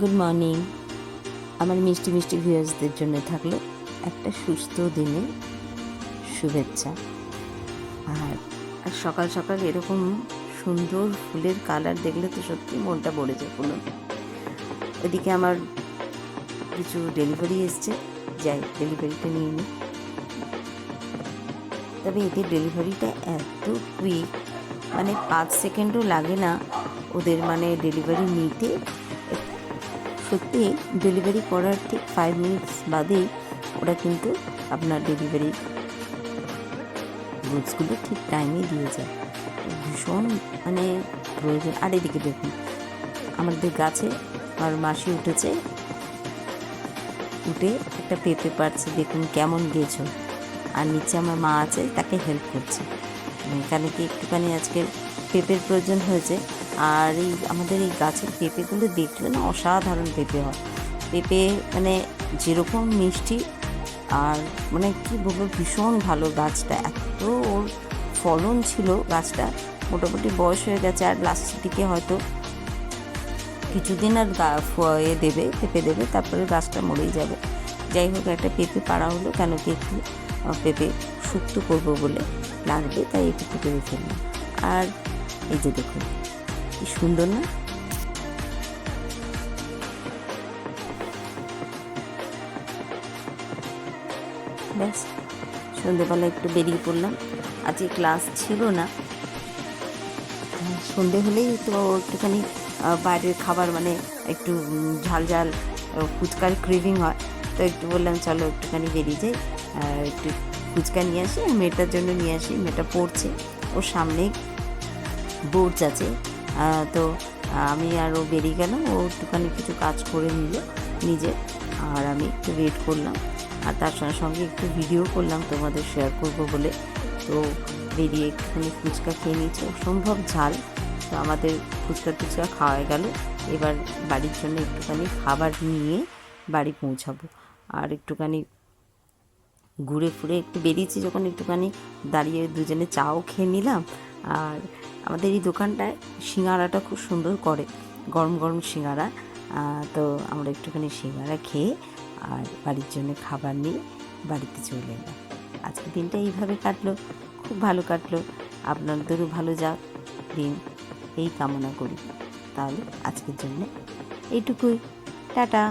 Good morning. আমার মিষ্টি মিষ্টি ভিউয়ার্সদের জন্য থাকলো একটা সুস্থ দিনের শুভেচ্ছা। আর আর সকাল সকাল এরকম সুন্দর ফুলের কালার দেখলে তো সত্যি মনটা ভরে যায় পুরো। ওদিকে আমার কিছু ডেলিভারি এসছে, যাই ডেলিভারিটা নিয়ে নিই। তবে এদের ডেলিভারিটা এত কুইক, মানে 5 সেকেন্ডও লাগে না ওদের মানে ডেলিভারি নিতে। সত্যি ডেলিভারি করার ঠিক 5 মিনিটস বাদেই ওরা কিন্তু আপনার ডেলিভারি গুডসগুলো ঠিক টাইমে দিয়ে যায়। ভীষণ মানে প্রয়োজন। আর এদিকে দেখুন আমাদের গাছে আমার মাসি উঠেছে, উঠে একটা পেঁপে পাড়ছে, দেখুন কেমন গেছো। আর নিচে আমার মা আছে, তাকে হেল্প করছে। এখানে কি একটুখানি আজকে পেঁপের প্রয়োজন হয়েছে। আর এই আমাদের এই গাছের পেঁপেগুলো দেখলে না অসাধারণ পেঁপে হয়। পেঁপে মানে যেরকম মিষ্টি, আর মানে কী বলবো, ভীষণ ভালো গাছটা। এত ওর ফলন ছিল, গাছটা মোটামুটি বয়স হয়ে গেছে, আর লাস্টের দিকে হয়তো কিছুদিন আর দেবে, পেঁপে দেবে, তারপরে গাছটা মরেই যাবে। যাই হোক, একটা পেঁপে পাড়া হলো, কেন কি একটু পেঁপে শুক্তো করবো বলে লাগবে, তাই একটু পেঁপে ফেললাম। আর এই যে দেখুন কি সুন্দর না। ব্যাস সন্ধেবেলা একটু বেরিয়ে পড়লাম। আজকে ক্লাস ছিল না, সন্ধে হলেই তো একটুখানি বাইরের খাবার মানে একটু ঝাল ঝাল ফুচকার ক্রেভিং হয়। তো একটু বললাম চলো একটুখানি বেরিয়ে যাই, একটু ফুচকা নিয়ে আসি, মেয়েটার জন্য নিয়ে আসি। মেয়েটা পড়ছে, ওর সামনেই বোর্ডস আছে। তো আমি আর ও বেরিয়ে গেলাম, ও একটুখানি কিছু কাজ করে নিল নিজে, আর আমি একটু ওয়েট করলাম। আর তার সঙ্গে সঙ্গে একটু ভিডিও করলাম তোমাদের শেয়ার করবো বলে। তো বেরিয়ে একটুখানি ফুচকা খেয়ে নিয়েছি, অসম্ভব ঝাল। তো আমাদের ফুচকা টুচকা খাওয়া গেল। এবার বাড়ির জন্য একটুখানি খাবার নিয়ে বাড়ি পৌঁছাবো। আর একটুখানি ঘুরে ফুরে একটু বেরিয়েছি যখন, একটুখানি দাঁড়িয়ে দুজনে চাও খেয়ে নিলাম। আর আমাদের এই দোকানটায় সিঙাড়াটা খুব সুন্দর করে, গরম গরম সিঙাড়া। তো আমরা একটুখানি সিঙাড়া খেয়ে আর বাড়ির জন্য খাবার নিয়ে বাড়িতে চলে এলাম। আজকের দিনটা এইভাবে কাটলো, খুব ভালো কাটলো। আপনাদেরও ভালো যাক দিন, এই কামনা করি। তাহলে আজকের জন্য এইটুকুই, টাটা।